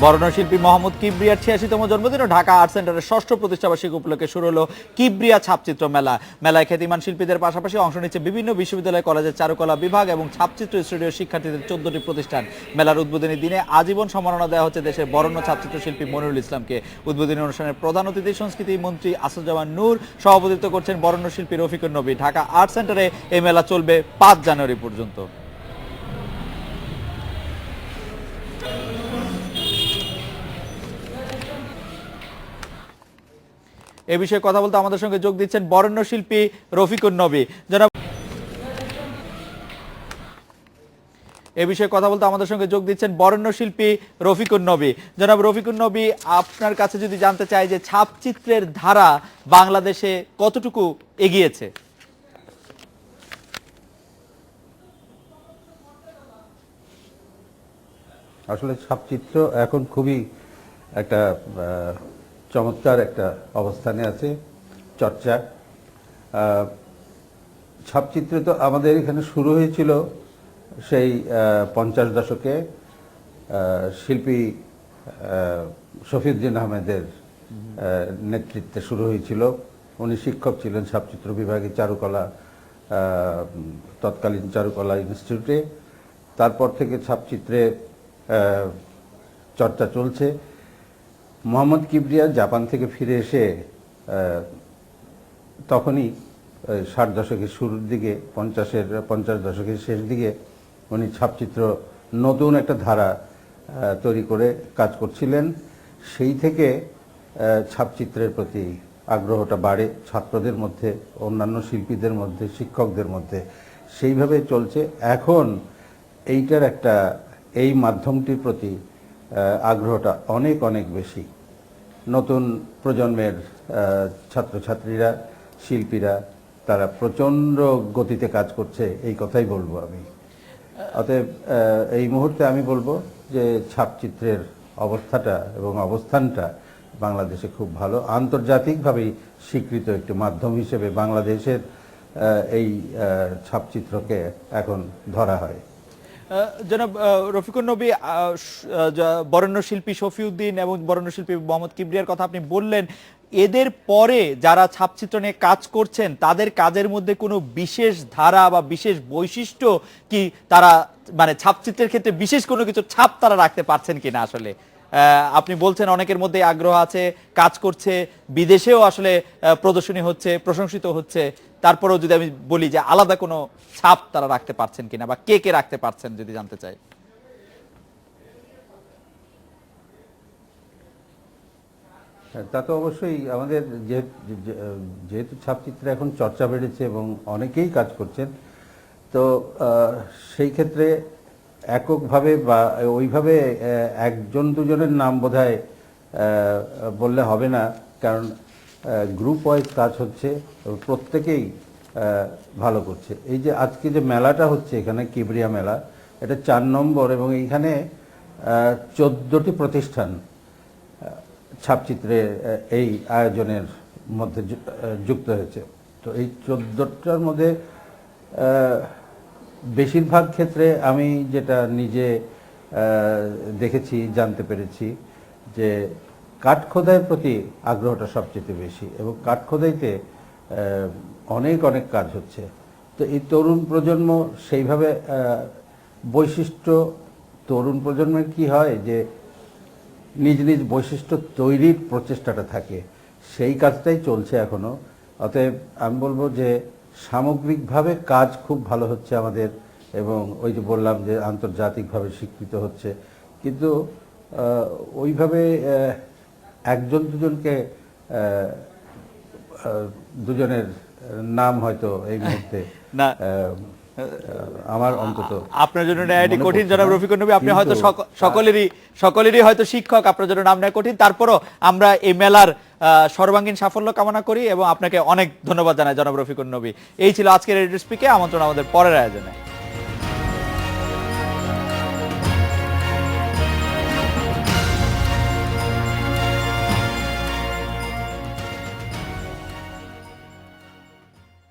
বর্ণশিল্পী মোহাম্মদ কিবরিয়ার ৮৬তম জন্মদিন ও ঢাকা আর্ট সেন্টারের ৬ষ্ঠ প্রতিষ্ঠাবার্ষিকী উপলক্ষে শুরু হলো কিবরিয়া ছাপচিত্র মেলা। মেলায় খ্যাতিমান শিল্পীদের পাশাপাশি অংশ নিচ্ছে বিভিন্ন বিশ্ববিদ্যালয়, কলেজের চারুকলা বিভাগ এবং ছাপচিত্র স্টুডিও শিক্ষার্থীদের ১৪টি প্রতিষ্ঠান। মেলার উদ্বোধনী দিনে আজীবন সম্মাননা দেওয়া হচ্ছে দেশের বরেণ্য ছাপচিত্র শিল্পী মনিরুল ইসলামকে। উদ্বোধনী অনুষ্ঠানের প্রধান অতিথি সংস্কৃতি মন্ত্রী আসাদুজ্জামান নূর সভাপতিত্ব করছেন বরেণ্য শিল্পী রফিকুন নবী। ঢাকা আর্ট সেন্টারে এই মেলা চলবে ৫ জানুয়ারি পর্যন্ত। এ বিষয়ে কথা বলতে আমাদের সঙ্গে যোগ দিচ্ছেন বরেণ্য শিল্পী রফিকুন নবী। জনাব জনাব রফিকুন নবী, আপনার কাছে যদি জানতে চাই যে ছাপচিত্রের ধারা বাংলাদেশে কতটুকু এগিয়েছে? আসলে ছাপচিত্র এখন খুবই একটা চমৎকার একটা অবস্থানে আছে। চর্চা ছাপচিত্র তো আমাদের এখানে শুরু হয়েছিল সেই 50 দশকে শিল্পী শফিউদ্দিন আহমেদের নেতৃত্বে শুরু হয়েছিল। উনি শিক্ষক ছিলেন ছাপচিত্র বিভাগে চারুকলা, তৎকালীন চারুকলা ইনস্টিটিউটে। তারপর থেকে ছাপচিত্রে চর্চা চলছে। মোহাম্মদ কিবরিয়া জাপান থেকে ফিরে এসে তখনই 60 দশকের শুরুর দিকে, 50 দশকের শেষ দিকে উনি ছাপচিত্র নতুন একটা ধারা তৈরি করে কাজ করছিলেন। সেই থেকে ছাপচিত্রের প্রতি আগ্রহটা বাড়ে ছাত্রদের মধ্যে, অন্যান্য শিল্পীদের মধ্যে, শিক্ষকদের মধ্যে। সেইভাবে চলছে। এখন এইটার একটা, এই মাধ্যমটির প্রতি আগ্রহটা অনেক অনেক বেশি। নতুন প্রজন্মের ছাত্রছাত্রীরা, শিল্পীরা তারা প্রচণ্ড গতিতে কাজ করছে, এই কথাই বলবো আমি। অতএব এই মুহূর্তে আমি বলবো যে ছাপচিত্রের অবস্থাটা এবং অবস্থানটা বাংলাদেশে খুব ভালো। আন্তর্জাতিকভাবেই স্বীকৃত একটি মাধ্যম হিসেবে বাংলাদেশের এই ছাপচিত্রকে এখন ধরা হয়। জনাব রফিকুন নবী, বরেণ্য শিল্পী শফিউদ্দিন এবং বরেণ্য শিল্পী মোহাম্মদ কিবরিয়ার কথা আপনি বললেন। এদের পরে যারা ছাপচিত্র নিয়ে কাজ করছেন তাদের কাজের মধ্যে কোনো বিশেষ ধারা বা বিশেষ বৈশিষ্ট্য কি তারা, মানে ছাপচিত্রের ক্ষেত্রে বিশেষ কোনো কিছু ছাপ তারা রাখতে পারছেন কিনা? আসলে আপনি বলছেন অনেকের মধ্যে আগ্রহ আছে, কাজ করছে, বিদেশেও আসলে প্রদর্শনী হচ্ছে, প্রশংসিত হচ্ছে। তারপরেও যদি আমি বলি যে আলাদা কোনো ছাপ তারা রাখতে পারছেন কিনা বা কে কে রাখতে পারছেন যদি জানতে চাই। তা তো অবশ্যই। আমাদের যেহেতু ছাপচিত্রে এখন চর্চা বেড়েছে এবং অনেকেই কাজ করছেন, তো সেই ক্ষেত্রে এককভাবে বা ওইভাবে একজন দুজনের নাম বোধহয় বললে হবে না, কারণ গ্রুপ ওয়াইজ কাজ হচ্ছে, প্রত্যেকেই ভালো করছে। এই যে আজকে যে মেলাটা হচ্ছে এখানে, কিবরিয়া মেলা, এটা 4 নম্বর এবং এইখানে 14টি প্রতিষ্ঠান ছাপচিত্রে এই আয়োজনের মধ্যে যুক্ত হয়েছে। তো এই 14টার মধ্যে বেশিরভাগ ক্ষেত্রে আমি যেটা নিজে দেখেছি, জানতে পেরেছি যে কাঠখোদাইয়ের প্রতি আগ্রহটা সবচেয়ে বেশি এবং কাঠখোদাইতে অনেক অনেক কাজ হচ্ছে। তো এই তরুণ প্রজন্ম সেইভাবে বৈশিষ্ট্য, তরুণ প্রজন্মের কি হয় যে নিজ নিজ বৈশিষ্ট্য তৈরির প্রচেষ্টাটা থাকে, সেই কাজটাই চলছে এখনো। অতএব আমি বলবো যে সামগ্রিকভাবে কাজ খুব ভালো হচ্ছে আমাদের, এবং ওই যে বললাম যে আন্তর্জাতিকভাবে স্বীকৃত হচ্ছে। কিন্তু ওইভাবে একজন দুজনকে, দুজনের নাম হয়তো এই মুহূর্তে না, আমার অন্তত আপনার জন্য নেওয়াটি কঠিন জনাব রফিকুন নবী। আপনি হয়তো সকলেরই হয়তো শিক্ষক, আপনার জন্য নাম নেওয়া কঠিন। তারপরও আমরা এই মেলার সর্বাঙ্গীন সাফল্য কামনা করি এবং আপনাকে অনেক ধন্যবাদ জানাই জনাব রফিকুন নবী। এই ছিল আজকের রেডিও স্পিকে। আমন্ত্রণ আমাদের পরের আয়োজনে।